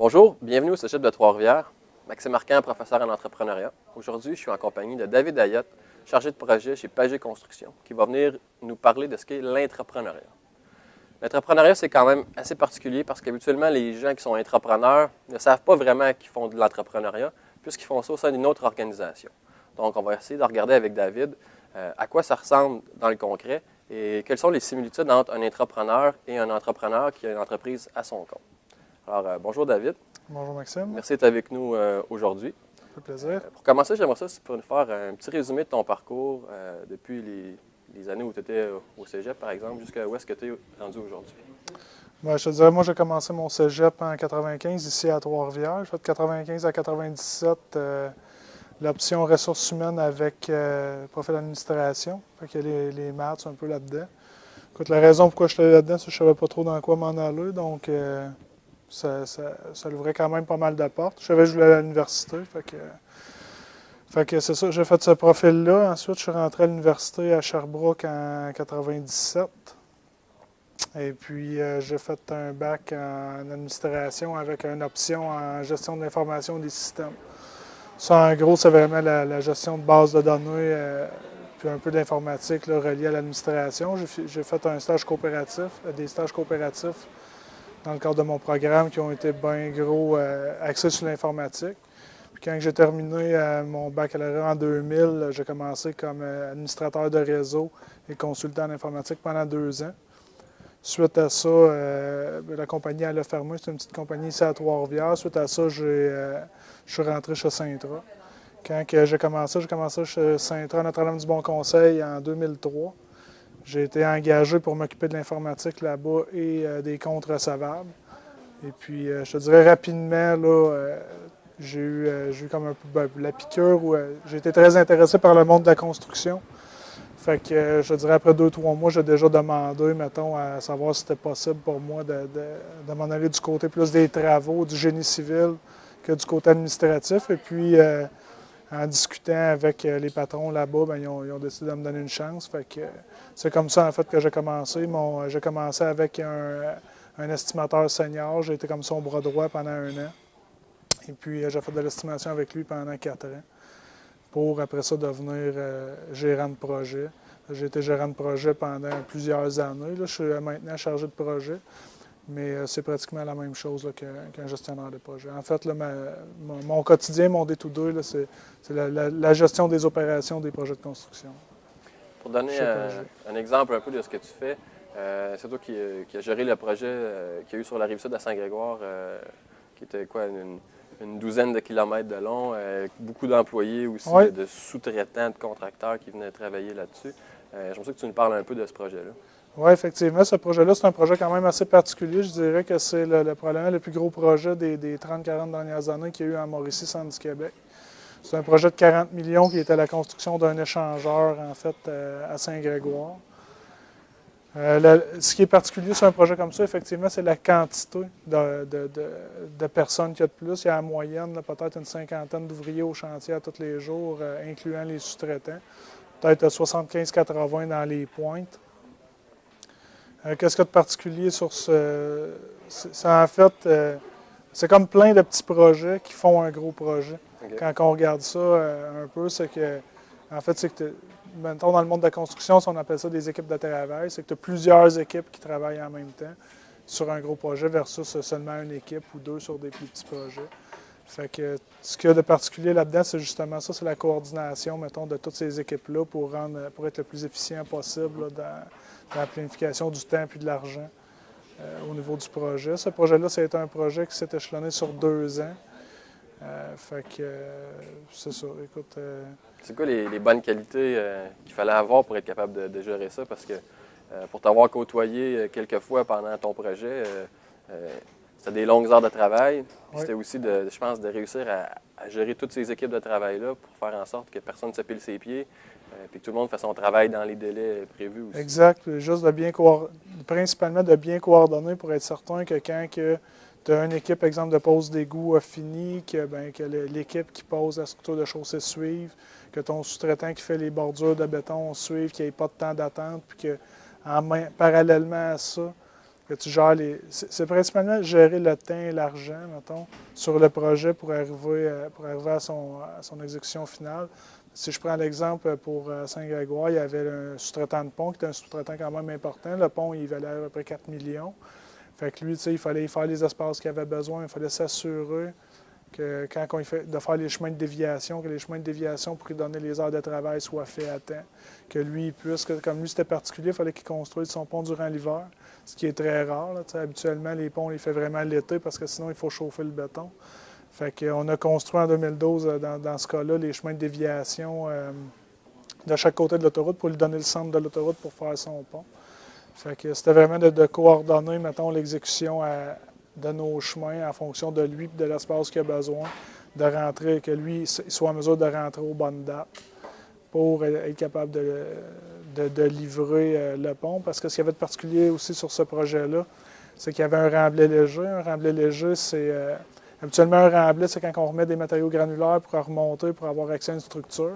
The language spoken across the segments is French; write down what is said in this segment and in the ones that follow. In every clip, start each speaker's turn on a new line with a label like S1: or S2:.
S1: Bonjour, bienvenue au Cégep de Trois-Rivières. Maxime Marquand, professeur en entrepreneuriat. Aujourd'hui, je suis en compagnie de David Ayotte, chargé de projet chez Pagé Construction, qui va venir nous parler de ce qu'est l'intrapreneuriat. L'entrepreneuriat, c'est quand même assez particulier parce qu'habituellement, les gens qui sont intrapreneurs ne savent pas vraiment qu'ils font de l'entrepreneuriat, puisqu'ils font ça au sein d'une autre organisation. Donc, on va essayer de regarder avec David à quoi ça ressemble dans le concret et quelles sont les similitudes entre un intrapreneur et un entrepreneur qui a une entreprise à son compte. Alors, bonjour David.
S2: Bonjour Maxime.
S1: Merci d'être avec nous aujourd'hui.
S2: Ça fait plaisir.
S1: Pour commencer, j'aimerais ça si tu pourrais nous faire un petit résumé de ton parcours depuis les années où tu étais au Cégep, par exemple, jusqu'à où est-ce que tu es rendu aujourd'hui.
S2: Je te dirais, moi, j'ai commencé mon Cégep en 95 ici à Trois-Rivières. J'ai fait de 95 à 97 l'option ressources humaines avec profil d'administration. Fait que les maths sont un peu là-dedans. Écoute, la raison pourquoi je suis là-dedans, c'est que je ne savais pas trop dans quoi m'en aller. Donc, ça ouvrait quand même pas mal de portes. Je savais que je voulais aller à l'université. Fait que c'est ça, j'ai fait ce profil-là. Ensuite, je suis rentré à l'université à Sherbrooke en 97. Et puis, j'ai fait un bac en administration avec une option en gestion de l'information des systèmes. Ça, en gros, c'est vraiment la gestion de base de données, puis un peu d'informatique reliée à l'administration. J'ai fait un stage coopératif, des stages coopératifs dans le cadre de mon programme qui ont été bien gros axés sur l'informatique. Puis quand j'ai terminé mon baccalauréat en 2000, j'ai commencé comme administrateur de réseau et consultant en informatique pendant 2 ans. Suite à ça, la compagnie elle a fermé. C'est une petite compagnie ici à Trois-Rivières. Suite à ça, je suis rentré chez Cintra. Quand j'ai commencé chez Cintra à Notre-Dame-du-Bon-Conseil en 2003. J'ai été engagé pour m'occuper de l'informatique là-bas et des comptes recevables. Et puis, je te dirais rapidement, là, j'ai eu comme un peu la piqûre où j'ai été très intéressé par le monde de la construction. Fait que je te dirais après 2-3 mois, j'ai déjà demandé, mettons, à savoir si c'était possible pour moi de m'en aller du côté plus des travaux, du génie civil que du côté administratif. Et puis, en discutant avec les patrons là-bas, ils ont décidé de me donner une chance. Fait que c'est comme ça, en fait, que j'ai commencé. J'ai commencé avec un estimateur senior. J'ai été comme son bras droit pendant 1 an. Et puis, j'ai fait de l'estimation avec lui pendant 4 ans pour, après ça, devenir gérant de projet. J'ai été gérant de projet pendant plusieurs années. Là, je suis maintenant chargé de projet. Mais c'est pratiquement la même chose qu'un gestionnaire de projet. En fait, là, mon quotidien, mon day-to-day, c'est la gestion des opérations des projets de construction.
S1: Pour donner un exemple un peu de ce que tu fais, c'est toi qui as géré le projet qu'il y a eu sur la Rive-Sud à Saint-Grégoire, qui était quoi, une douzaine de kilomètres de long, beaucoup d'employés aussi,
S2: Oui.
S1: de sous-traitants, de contracteurs qui venaient travailler là-dessus. J'aimerais ça que tu nous parles un peu de ce projet-là.
S2: Oui, effectivement, ce projet-là, c'est un projet quand même assez particulier. Je dirais que c'est probablement le plus gros projet des 30-40 dernières années qu'il y a eu en Mauricie, centre du Québec. C'est un projet de 40 millions qui était la construction d'un échangeur, en fait, à Saint-Grégoire. Ce qui est particulier sur un projet comme ça, effectivement, c'est la quantité de personnes qu'il y a de plus. Il y a en moyenne peut-être une 50aine d'ouvriers au chantier à tous les jours, incluant les sous-traitants. Peut-être 75-80 dans les pointes. Qu'est-ce qu'il y a de particulier sur ce... C'est en fait, c'est comme plein de petits projets qui font un gros projet. Okay. Quand on regarde ça un peu, c'est que, en fait, c'est que, mettons, dans le monde de la construction, si on appelle ça des équipes de travail, c'est que tu as plusieurs équipes qui travaillent en même temps sur un gros projet versus seulement une équipe ou 2 sur des plus petits projets. Fait que ce qu'il y a de particulier là-dedans, c'est justement ça, c'est la coordination, mettons, de toutes ces équipes-là pour être le plus efficient possible là, dans la planification du temps et de l'argent au niveau du projet. Ce projet-là, ça a été un projet qui s'est échelonné sur 2 ans. Fait que c'est ça. Écoute.
S1: C'est quoi les bonnes qualités qu'il fallait avoir pour être capable de gérer ça? Parce que pour t'avoir côtoyé quelques fois pendant ton projet, c'était des longues heures de travail. Puis c'était aussi, je pense, de réussir à gérer toutes ces équipes de travail-là pour faire en sorte que personne ne se pile ses pieds puis que tout le monde fait son travail dans les délais prévus aussi.
S2: Exact. Juste principalement de bien coordonner pour être certain que quand tu as une équipe, exemple, de pose d'égout a fini, que l'équipe qui pose la structure de chaussée suive, que ton sous-traitant qui fait les bordures de béton suive, qu'il n'y ait pas de temps d'attente, puis que parallèlement à ça, que tu gères c'est principalement gérer le temps et l'argent, mettons, sur le projet pour arriver à son exécution finale. Si je prends l'exemple pour Saint-Grégoire, il y avait un sous-traitant de pont qui était un sous-traitant quand même important. Le pont, il valait à peu près 4 millions. Fait que lui, tu sais, il fallait y faire les espaces qu'il avait besoin. Il fallait s'assurer que quand de faire les chemins de déviation, que les chemins de déviation pour lui donner les heures de travail soient faits à temps. Que lui puisse, comme lui c'était particulier, il fallait qu'il construise son pont durant l'hiver, ce qui est très rare. Là, habituellement, les ponts, on les fait vraiment l'été parce que sinon, il faut chauffer le béton. Fait qu'on a construit en 2012, dans ce cas-là, les chemins de déviation de chaque côté de l'autoroute pour lui donner le centre de l'autoroute pour faire son pont. Fait que c'était vraiment de coordonner, mettons, l'exécution de nos chemins en fonction de lui et de l'espace qu'il a besoin, de rentrer, que lui soit en mesure de rentrer aux bonnes dates pour être capable de livrer le pont. Parce que ce qu'il y avait de particulier aussi sur ce projet-là, c'est qu'il y avait un remblai léger. Un remblai léger, c'est habituellement un remblai, c'est quand on remet des matériaux granulaires pour remonter, pour avoir accès à une structure.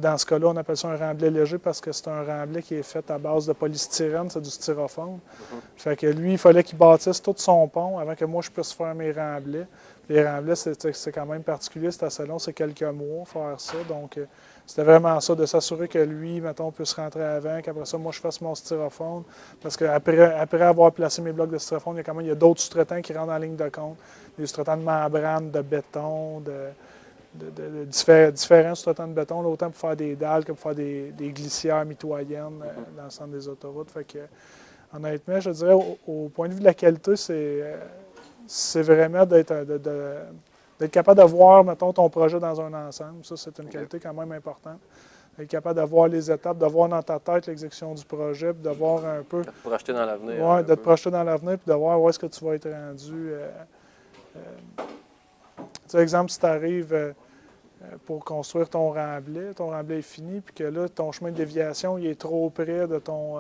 S2: Dans ce cas-là, on appelle ça un remblai léger parce que c'est un remblai qui est fait à base de polystyrène, c'est du styrofoam. Fait que lui, il fallait qu'il bâtisse tout son pont avant que moi je puisse faire mes remblais. Les remblais, c'est quand même particulier, c'est assez long, c'est quelques mois faire ça. Donc, c'était vraiment ça, de s'assurer que lui, mettons, puisse rentrer avant, qu'après ça, moi je fasse mon styrofoam. Parce qu'après avoir placé mes blocs de styrofoam, il y a d'autres sous-traitants qui rentrent en ligne de compte. Des sous-traitants de membrane, de béton, différents sous-traitants de béton, là, autant pour faire des dalles que pour faire des glissières mitoyennes dans le centre des autoroutes. Fait que, honnêtement, je dirais, au point de vue de la qualité, c'est vraiment d'être capable de voir, mettons, ton projet dans un ensemble. Ça, c'est une qualité quand même importante. D'être capable de voir les étapes, de voir dans ta tête l'exécution du projet, puis de voir un peu...
S1: De te projeter dans l'avenir.
S2: Oui, de te projeter dans l'avenir, puis de voir où est-ce que tu vas être rendu. Par exemple, si tu arrives pour construire ton remblai est fini, puis que là, ton chemin de déviation il est trop près de ton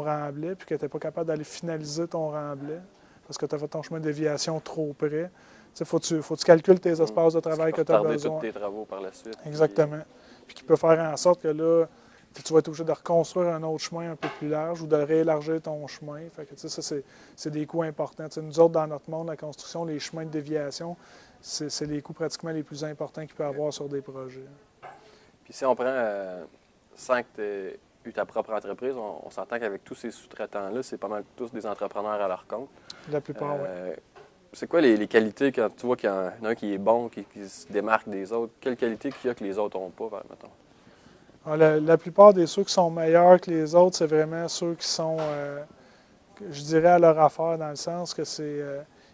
S2: remblai, puis que tu n'es pas capable d'aller finaliser ton remblai, parce que tu as fait ton chemin de déviation trop près. Il faut que tu calcules tes espaces de travail que tu as besoin.
S1: Tous tes travaux par la suite.
S2: Exactement. Puis qui peut faire en sorte que là, tu vas être obligé de reconstruire un autre chemin un peu plus large ou de réélargir ton chemin. Fait que, ça, c'est des coûts importants. Nous autres, dans notre monde, la construction, les chemins de déviation, c'est les coûts pratiquement les plus importants qu'il peut y avoir sur des projets.
S1: Puis si on prend, sans que tu aies eu ta propre entreprise, on s'entend qu'avec tous ces sous-traitants-là, c'est pas mal tous des entrepreneurs à leur compte.
S2: La plupart, oui.
S1: C'est quoi les qualités quand tu vois qu'il y en a un qui est bon, qui se démarque des autres? Quelles qualités qu'il y a que les autres n'ont pas, mettons?
S2: Alors, la plupart des ceux qui sont meilleurs que les autres, c'est vraiment ceux qui sont, je dirais, à leur affaire, dans le sens que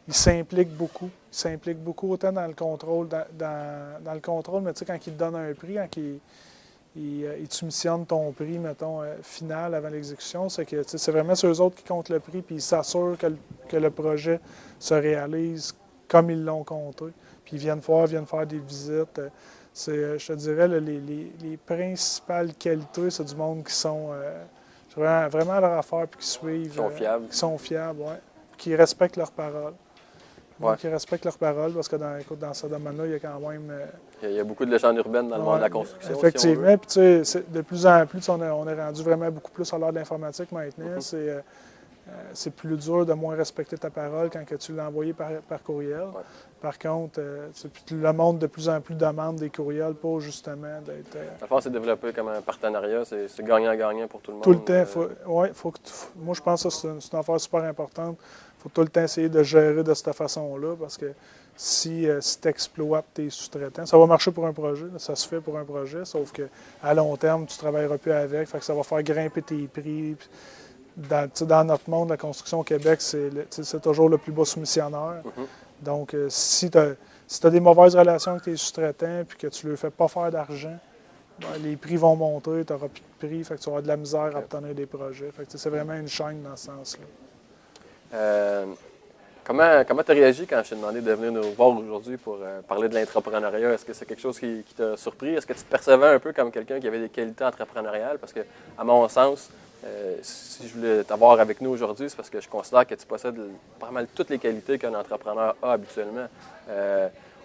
S2: ils s'impliquent beaucoup. Ils s'impliquent beaucoup autant dans le contrôle, dans le contrôle, mais tu sais, quand ils te donnent un prix, quand ils soumissionnent ton prix, mettons, final avant l'exécution, c'est que c'est vraiment ceux autres qui comptent le prix, puis ils s'assurent que le projet se réalise comme ils l'ont compté. Puis ils viennent faire des visites. Je te dirais, les principales qualités, c'est du monde qui sont vraiment à leur affaire, puis qui suivent.
S1: Qui sont fiables.
S2: Qui sont fiables, oui. Qui respectent leurs paroles.
S1: Ouais.
S2: Qui respectent leurs paroles, parce que dans ce domaine-là, il y a quand même...
S1: Il y a beaucoup de légendes urbaines dans le monde de la construction.
S2: Effectivement, puis tu sais, de plus en plus, on est rendu vraiment beaucoup plus à l'heure de l'informatique maintenant. C'est plus dur de moins respecter ta parole quand que tu l'as envoyé par courriel.
S1: Ouais.
S2: Par contre, le monde de plus en plus demande des courriels pour justement d'être...
S1: À force, c'est développé comme un partenariat, c'est gagnant-gagnant pour tout le monde.
S2: Tout le temps, moi je pense que c'est une affaire super importante. Il faut tout le temps essayer de gérer de cette façon-là, parce que si tu exploites tes sous-traitants, ça va marcher pour un projet, ça se fait pour un projet, sauf qu'à long terme, tu ne travailleras plus avec, fait que ça va faire grimper tes prix. Dans notre monde, la construction au Québec, c'est toujours le plus bas soumissionnaire. Donc, si tu as des mauvaises relations avec tes sous-traitants et que tu ne leur fais pas faire d'argent, les prix vont monter, tu n'auras plus de prix, fait que tu vas avoir de la misère à obtenir des projets. Fait que c'est vraiment une chaîne dans ce sens-là.
S1: Comment tu as réagi quand je t'ai demandé de venir nous voir aujourd'hui pour parler de l'entrepreneuriat? Est-ce que c'est quelque chose qui t'a surpris? Est-ce que tu te percevais un peu comme quelqu'un qui avait des qualités entrepreneuriales? Parce que, à mon sens, si je voulais t'avoir avec nous aujourd'hui, c'est parce que je considère que tu possèdes pas mal toutes les qualités qu'un entrepreneur a habituellement.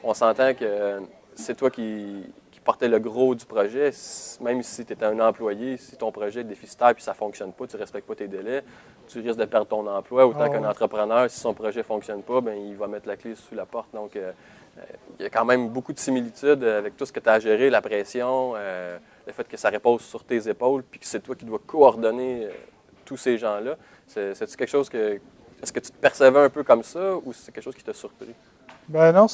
S1: On s'entend que c'est toi qui portais le gros du projet, même si tu étais un employé, si ton projet est déficitaire et ça ne fonctionne pas, tu ne respectes pas tes délais, tu risques de perdre ton emploi. Autant qu'un entrepreneur, si son projet ne fonctionne pas, bien, il va mettre la clé sous la porte. Donc, il y a quand même beaucoup de similitudes avec tout ce que tu as à gérer, la pression, le fait que ça repose sur tes épaules, puis que c'est toi qui dois coordonner tous ces gens-là. C'est-tu quelque chose que... Est-ce que tu te percevais un peu comme ça ou c'est quelque chose qui t'a surpris?
S2: Ben non,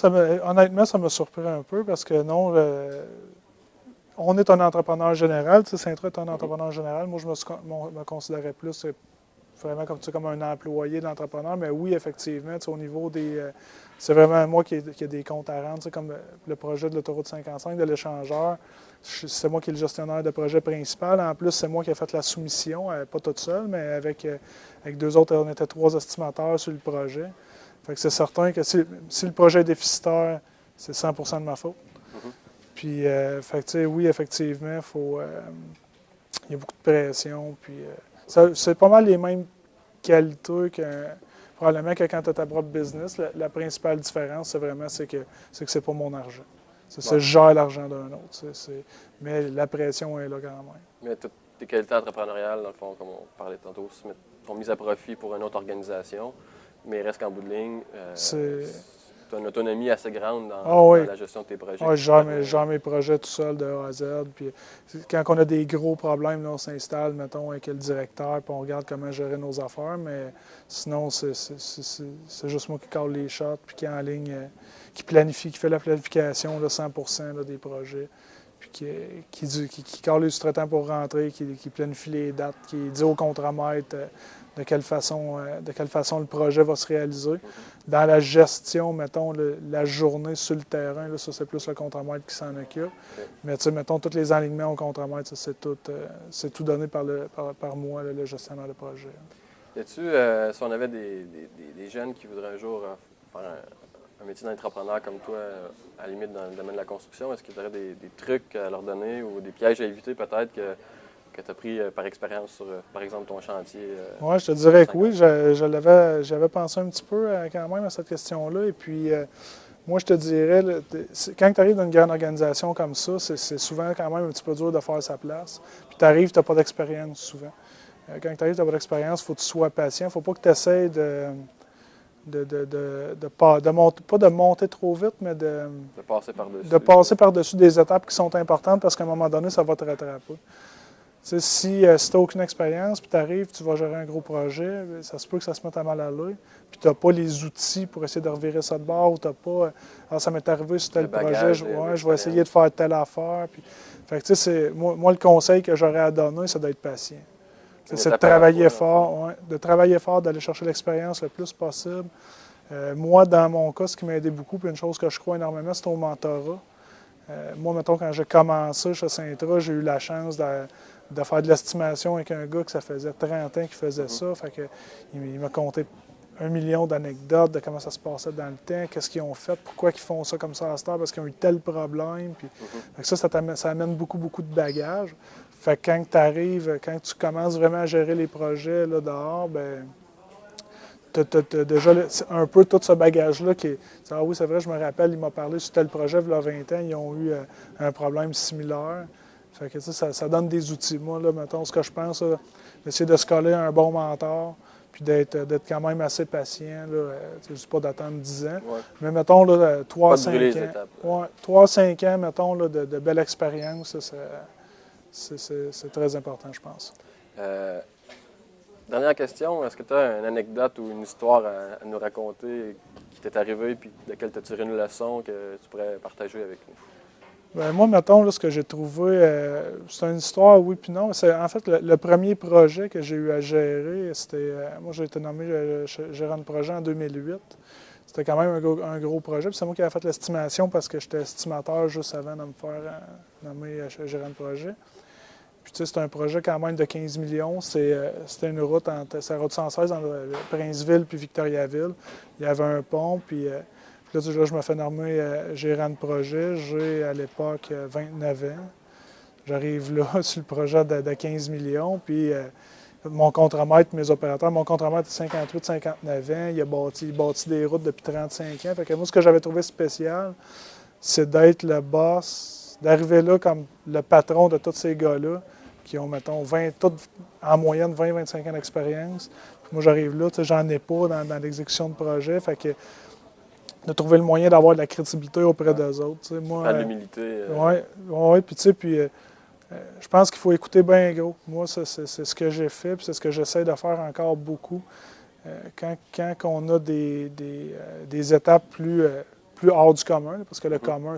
S2: honnêtement, ça m'a surpris un peu parce que non, on est un entrepreneur général. Tu sais, Saint-Tro est un entrepreneur général. Moi, je me considérais plus vraiment comme un employé de l'entrepreneur. Mais oui, effectivement, tu sais, au niveau des... c'est vraiment moi qui ai des comptes à rendre. Tu sais, comme le projet de l'autoroute 55, de l'échangeur. C'est moi qui est le gestionnaire de projet principal. En plus, c'est moi qui ai fait la soumission, pas toute seule, mais avec deux autres. On était 3 estimateurs sur le projet. Fait que c'est certain que si le projet est déficitaire, c'est 100% de ma faute. Puis, fait que, oui, effectivement, il y a beaucoup de pression. Puis, c'est pas mal les mêmes qualités probablement que quand tu as ta propre business. La principale différence, c'est que c'est pas mon argent. Je gère l'argent d'un autre. Mais la pression est là quand même.
S1: Mais toutes tes qualités entrepreneuriales, dans le fond, comme on parlait tantôt, sont mises à profit pour une autre organisation. Mais il reste qu'en bout de ligne, tu as une autonomie assez grande dans la gestion de tes projets.
S2: Oui, je gère mes projets tout seul de A à Z. Puis, quand on a des gros problèmes, là, on s'installe, mettons, avec le directeur, puis on regarde comment gérer nos affaires. Mais sinon, c'est juste moi qui cale les shots, puis qui est en ligne, qui planifie, qui fait la planification là, 100% là, des projets. Puis qui cale les sous-traitants pour rentrer, qui planifie les dates, qui dit au contremaître de quelle façon le projet va se réaliser. Dans la gestion, mettons, la journée sur le terrain, là, ça, c'est plus le contremaître qui s'en occupe. Mais, tu sais, mettons, tous les alignements au contremaître, c'est tout donné par moi, le gestionnaire de projet.
S1: Y a-tu, si on avait des jeunes qui voudraient un jour faire un métier d'entrepreneur comme toi, à la limite dans le domaine de la construction, est-ce qu'il y aurait des trucs à leur donner ou des pièges à éviter peut-être que tu as pris par expérience sur, par exemple, ton chantier?
S2: Oui, je te dirais que oui. J'avais pensé un petit peu quand même à cette question-là. Et puis, moi, je te dirais, là, quand tu arrives dans une grande organisation comme ça, c'est souvent quand même un petit peu dur de faire sa place. Puis tu arrives, tu n'as pas d'expérience souvent. Quand tu arrives, tu n'as pas d'expérience, il faut que tu sois patient. Il ne faut pas que tu essaies pas de monter trop vite, mais de
S1: passer par-dessus.
S2: De passer par-dessus des étapes qui sont importantes parce qu'à un moment donné, ça va te rattraper. Tu sais, si tu n'as aucune expérience, puis tu arrives, tu vas gérer un gros projet, ça se peut que ça se mette à mal aller. Puis tu n'as pas les outils pour essayer de revirer ça de bord, ou tu n'as pas. Alors, ça m'est arrivé sur tel projet, je vais essayer de faire telle affaire. Puis, fait que, tu sais, moi, le conseil que j'aurais à donner, c'est d'être patient. C'est de travailler fort, d'aller chercher l'expérience le plus possible. Moi, dans mon cas, ce qui m'a aidé beaucoup, puis une chose que je crois énormément, c'est au mentorat. Moi, mettons, quand j'ai commencé chez Saint-Tro, j'ai eu la chance de faire de l'estimation avec un gars que ça faisait 30 ans qu'il faisait ça. Fait que, il m'a conté 1 million d'anecdotes de comment ça se passait dans le temps, qu'est-ce qu'ils ont fait, pourquoi ils font ça comme ça à cette heure, parce qu'ils ont eu tel problème. Puis, fait que ça amène beaucoup, beaucoup de bagages. Fait que quand tu arrives, quand tu commences vraiment à gérer les projets là, dehors, ben tu as déjà un peu tout ce bagage-là qui est. Ah oui, c'est vrai, je me rappelle, il m'a parlé sur tel projet, il y a 20 ans, ils ont eu un problème similaire. Fait que ça donne des outils. Moi, là, mettons, ce que je pense, d'essayer de se coller à un bon mentor, puis d'être quand même assez patient. Je ne dis pas d'attendre 10 ans.
S1: Ouais.
S2: Mais mettons, 3-5
S1: ans.
S2: 3-5 ans, mettons, là, de belle expérience, c'est très important, je pense.
S1: Dernière question, est-ce que tu as une anecdote ou une histoire à nous raconter qui t'est arrivée puis de laquelle tu as tiré une leçon que tu pourrais partager avec nous?
S2: Bien, moi, mettons, là, ce que j'ai trouvé, c'est une histoire, oui puis non. C'est en fait le premier projet que j'ai eu à gérer, c'était. Moi, j'ai été nommé gérant de projet en 2008. C'était quand même un gros projet. Puis c'est moi qui avais fait l'estimation parce que j'étais estimateur juste avant de me faire nommer gérant de projet. Puis, tu sais, c'est un projet quand même de 15 millions. C'était une route c'est la route 116 entre Princeville puis Victoriaville. Il y avait un pont, puis là, je me fais nommer gérant de projet. J'ai, à l'époque, 29 ans. J'arrive là sur le projet de 15 millions, puis mon contremaître, mes opérateurs, mon contremaître est 58-59 ans. Il bâti des routes depuis 35 ans. Fait que moi, ce que j'avais trouvé spécial, c'est d'être le boss d'arriver là comme le patron de tous ces gars-là, qui ont, mettons, 20, en moyenne 20-25 ans d'expérience. Puis moi, j'arrive là, j'en ai pas dans l'exécution de projet. Fait que de trouver le moyen d'avoir de la crédibilité auprès d'eux autres. Moi,
S1: de l'humilité.
S2: Oui, puis tu sais, je pense qu'il faut écouter bien gros. Moi, c'est ce que j'ai fait, puis c'est ce que j'essaie de faire encore beaucoup. Quand on a des étapes plus hors du commun, là, parce que le commun,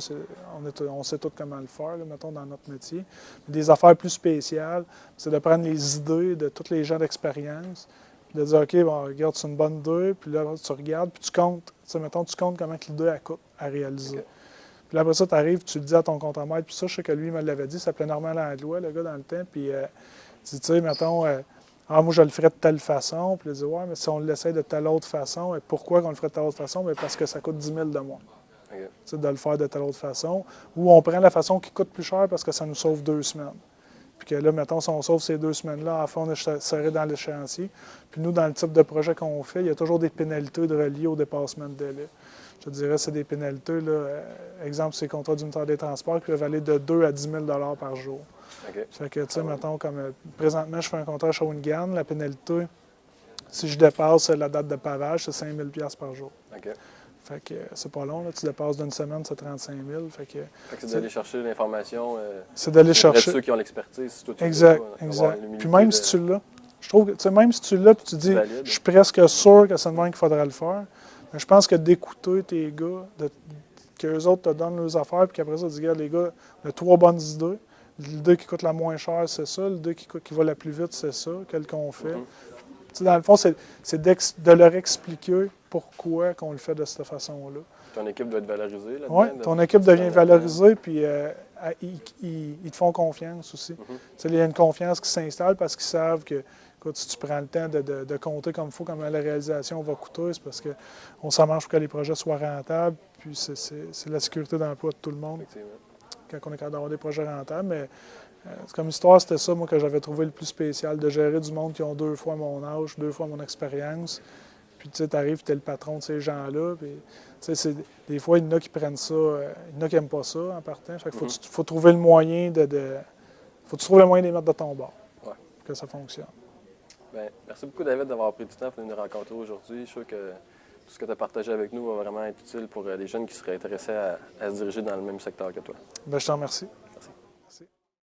S2: on sait tous comment le faire, là, mettons, dans notre métier. Des affaires plus spéciales, c'est de prendre les idées de tous les gens d'expérience, de dire, OK, bon, regarde, c'est une bonne idée, puis là, tu regardes, puis tu comptes. Tu sais, mettons, tu comptes comment l'idée elle coûte à réaliser.
S1: OK.
S2: Puis là, après ça, tu arrives, tu le dis à ton contremaître, puis ça, je sais que lui, il me l'avait dit, ça s'appelait Normand Langlois, le gars, dans le temps, puis tu sais, mettons, moi, je le ferais de telle façon, puis il dit, ouais, mais si on l'essaie de telle autre façon, et pourquoi qu'on le ferait de telle autre façon? Bien, parce que ça coûte 10 000 de moins.
S1: OK.
S2: Tu sais, de le faire de telle autre façon. Ou on prend la façon qui coûte plus cher parce que ça nous sauve 2 semaines. Puis que là, mettons, si on sauve ces 2 semaines-là, en fond, on est serré dans l'échéancier. Puis nous, dans le type de projet qu'on fait, il y a toujours des pénalités de reliées au dépassement de délai. Je te dirais, c'est des pénalités, là, exemple, c'est les contrats d'unitaire des transports qui peuvent aller de 2 à 10 000 par jour.
S1: OK.
S2: Fait que, tu sais, mettons, comme présentement, je fais un contrat à Shawinigan, la pénalité, si je dépasse la date de pavage, c'est 5 000 par jour.
S1: OK.
S2: Fait que c'est pas long, là. Tu dépasses d'une semaine, c'est 35 000.
S1: Fait que c'est d'aller chercher l'information.
S2: C'est d'aller
S1: auprès
S2: chercher.
S1: de ceux qui ont l'expertise. Si toi, tu
S2: Exact,
S1: l'as pas,
S2: exact.
S1: avoir
S2: Puis même si tu l'as, je trouve que, tu sais, même si tu l'as, puis tu dis,
S1: valide.
S2: je suis presque sûr que c'est de même qu'il faudrait le faire, mais je pense que d'écouter tes gars, qu'eux autres te donnent leurs affaires, puis qu'après ça, tu dis, regarde, les gars, on a 3 bonnes idées. L'idée qui coûte la moins chère, c'est ça. L'idée qui va la plus vite, c'est ça. Quel qu'on fait. Tu sais, dans le fond, c'est de leur expliquer pourquoi qu'on le fait de cette façon-là.
S1: Ton équipe doit être valorisée là-dedans.
S2: Oui, ton équipe devient valorisée, puis ils te font confiance aussi. Tu sais, il y a une confiance qui s'installe parce qu'ils savent que, écoute, si tu prends le temps de compter comme il faut comment la réalisation va coûter, c'est parce qu'on s'en mange pour que les projets soient rentables, puis c'est la sécurité d'emploi de tout le monde quand on est capable d'avoir des projets rentables. Mais c'est comme histoire, c'était ça, moi, que j'avais trouvé le plus spécial, de gérer du monde qui ont 2 fois mon âge, 2 fois mon expérience. Puis, tu sais, t'arrives, t'es le patron de ces gens-là. Puis, tu sais, des fois, il y en a qui prennent ça, il y en a qui n'aiment pas ça en partant. Fait qu'il faut trouver le moyen faut trouver le moyen de les mettre de ton bord pour que ça fonctionne.
S1: Bien, merci beaucoup, David, d'avoir pris du temps pour nous rencontrer aujourd'hui. Je suis sûr que tout ce que tu as partagé avec nous va vraiment être utile pour les jeunes qui seraient intéressés à se diriger dans le même secteur que toi.
S2: Bien, je te remercie.